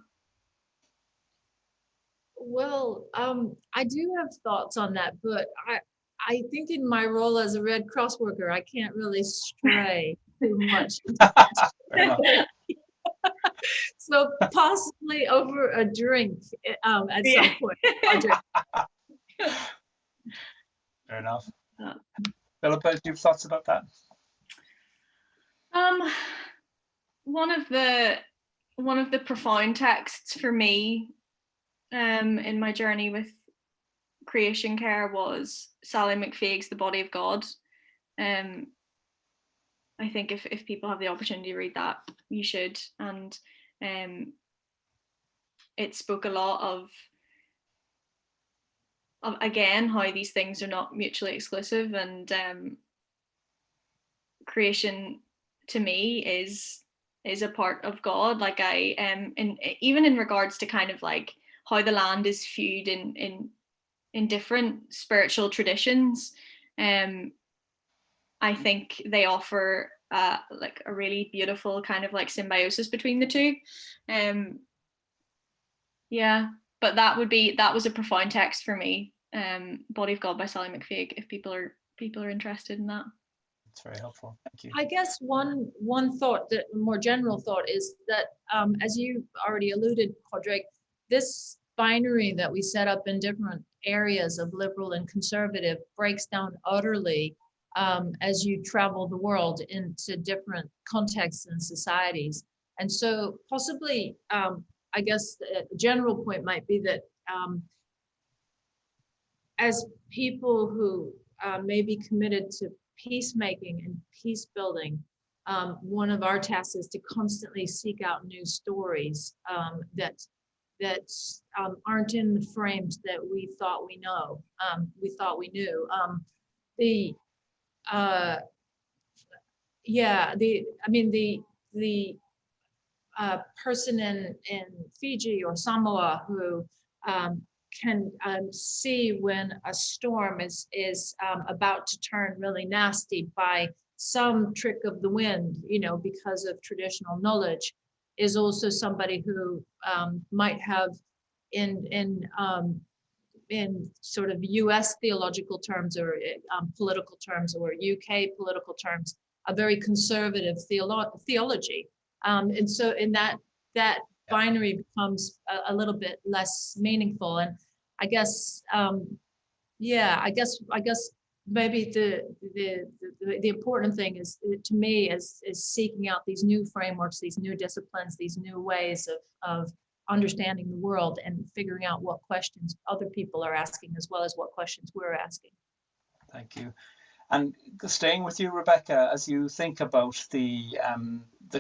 Well, I do have thoughts on that, but I think in my role as a Red Cross worker, I can't really stray too much. So possibly over a drink at some point. Fair enough. Philippa, do you have thoughts about that? One of the profound texts for me in my journey with creation care was Sally Mcphaig's The Body of God. I think if people have the opportunity to read that, you should. And it spoke a lot of again, how these things are not mutually exclusive, and creation to me is a part of God. Like, even in regards to kind of like how the land is viewed in different spiritual traditions, I think they offer like a really beautiful kind of like symbiosis between the two. But that was a profound text for me. Body of God by Sally Mcphaig, if people are interested in that. It's very helpful. Thank you. I guess one thought, that more general thought, is that as you already alluded, Pádraig, this binary that we set up in different areas of liberal and conservative breaks down utterly as you travel the world into different contexts and societies. And so possibly, I guess the general point might be that as people who may be committed to peacemaking and peace building, one of our tasks is to constantly seek out new stories that aren't in the frames that we thought we knew. The person in Fiji or Samoa who can see when a storm is about to turn really nasty by some trick of the wind, because of traditional knowledge, is also somebody who might have in sort of US theological terms or political terms or UK political terms, a very conservative theology. And so in that binary becomes a little bit less meaningful. And I guess, I guess maybe the important thing is, to me, is seeking out these new frameworks, these new disciplines, these new ways of understanding the world and figuring out what questions other people are asking as well as what questions we're asking. Thank you. And staying with you, Rebecca, as you think about the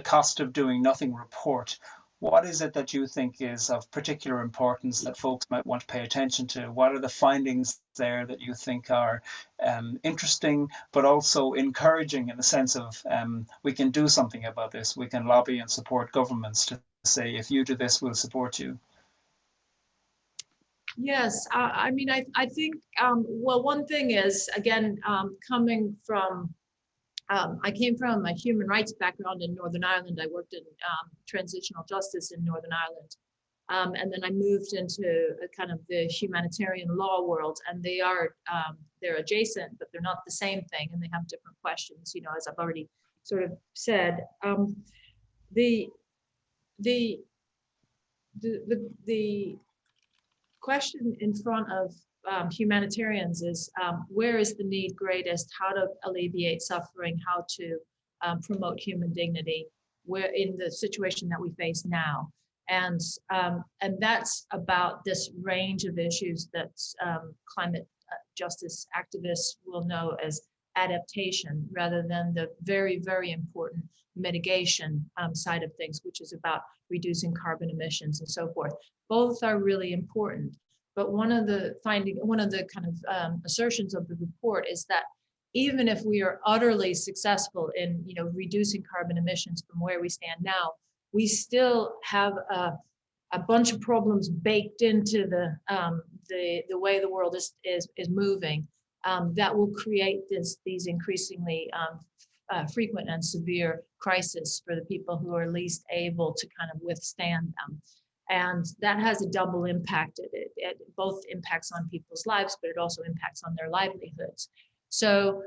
cost of doing nothing report, what is it that you think is of particular importance that folks might want to pay attention to? What are the findings there that you think are interesting, but also encouraging in the sense of we can do something about this, we can lobby and support governments to say, if you do this, we'll support you? Yes, I mean, I think, well, one thing is, again, coming from, I came from a human rights background in Northern Ireland. I worked in transitional justice in Northern Ireland. And then I moved into a kind of the humanitarian law world, and they're adjacent, but they're not the same thing, and they have different questions, as I've already sort of said. The question in front of humanitarians is, where is the need greatest? How to alleviate suffering? How to promote human dignity? Where in the situation that we face now, and that's about this range of issues that climate justice activists will know as adaptation, rather than the very, very important mitigation side of things, which is about reducing carbon emissions and so forth. Both are really important, but one of the kind of assertions of the report is that even if we are utterly successful in reducing carbon emissions from where we stand now, we still have a bunch of problems baked into the way the world is moving that will create these increasingly frequent and severe crises for the people who are least able to kind of withstand them. And that has a double impact. It both impacts on people's lives, but it also impacts on their livelihoods. So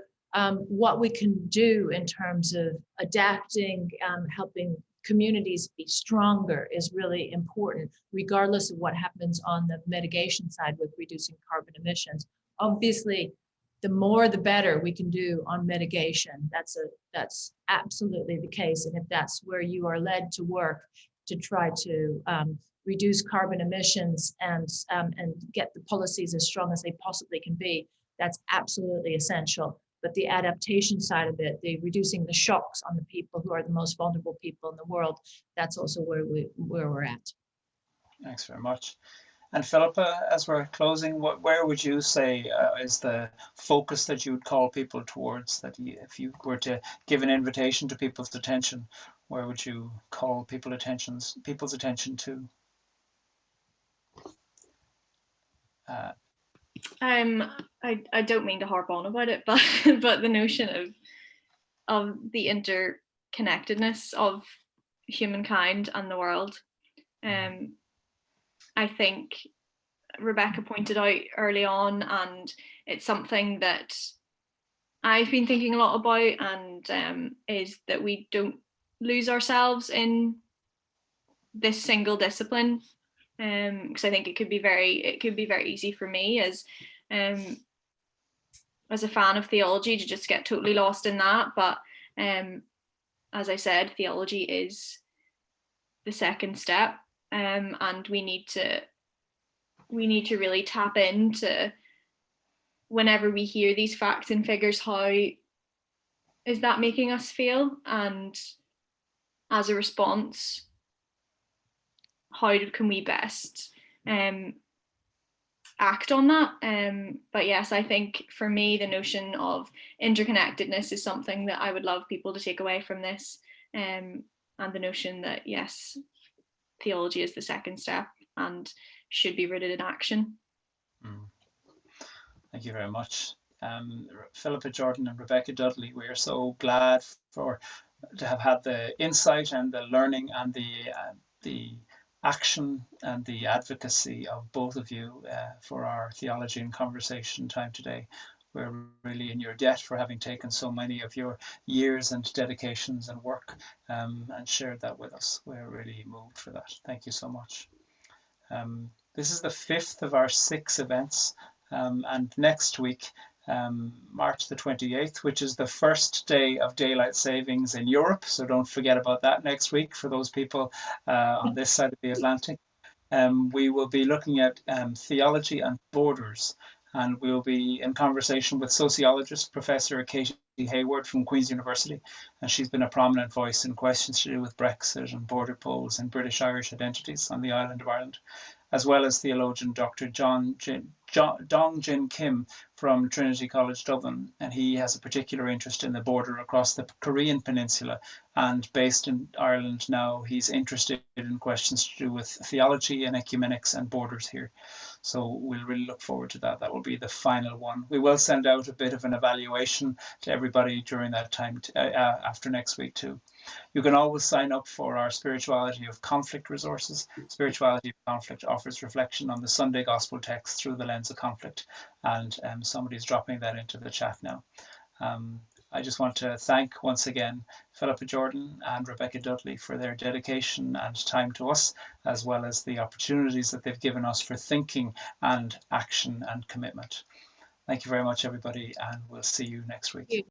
what we can do in terms of adapting, helping communities be stronger is really important, regardless of what happens on the mitigation side with reducing carbon emissions. Obviously, the more the better we can do on mitigation. That's absolutely the case. And if that's where you are led to work to try to reduce carbon emissions and get the policies as strong as they possibly can be, that's absolutely essential. But the adaptation side of it, the reducing the shocks on the people who are the most vulnerable people in the world, that's also where we're at. Thanks very much. And Philippa, as we're closing, where would you say is the focus that you would call people towards? That if you were to give an invitation to people's attention, where would you call people's attention to? I don't mean to harp on about it, but the notion of the interconnectedness of humankind and the world. I think Rebecca pointed out early on, and it's something that I've been thinking a lot about, and is that we don't lose ourselves in this single discipline, because I think it could be very easy for me as a fan of theology to just get totally lost in that. But as I said, theology is the second step, and we need to really tap into, whenever we hear these facts and figures, how is that making us feel, and as a response, how can we best act on that. But yes, I think for me, the notion of interconnectedness is something that I would love people to take away from this, and the notion that, yes, theology is the second step and should be rooted in action. Thank you very much. Philippa Jordan and Rebecca Dudley, we are so glad to have had the insight and the learning and the action and the advocacy of both of you for our theology and conversation time today. We're really in your debt for having taken so many of your years and dedications and work and shared that with us. We're really moved for that. Thank you so much. This is the 5th of our 6 events, and next week, March the 28th, which is the first day of daylight savings in Europe. So don't forget about that next week for those people on this side of the Atlantic. We will be looking at theology and borders, and we'll be in conversation with sociologist Professor Katie Hayward from Queen's University, and she's been a prominent voice in questions to do with Brexit and border polls and British-Irish identities on the island of Ireland, as well as theologian Dr. Dong Jin Kim from Trinity College Dublin, and he has a particular interest in the border across the Korean peninsula, and based in Ireland now, he's interested in questions to do with theology and ecumenics and borders here. So we'll really look forward to that. That will be the final one. We will send out a bit of an evaluation to everybody during that time after next week too. You can always sign up for our Spirituality of Conflict resources. Spirituality of Conflict offers reflection on the Sunday Gospel text through the lens of conflict, and somebody's dropping that into the chat now. I just want to thank once again Philippa Jordan and Rebecca Dudley for their dedication and time to us, as well as the opportunities that they've given us for thinking and action and commitment. Thank you very much, everybody, and we'll see you next week.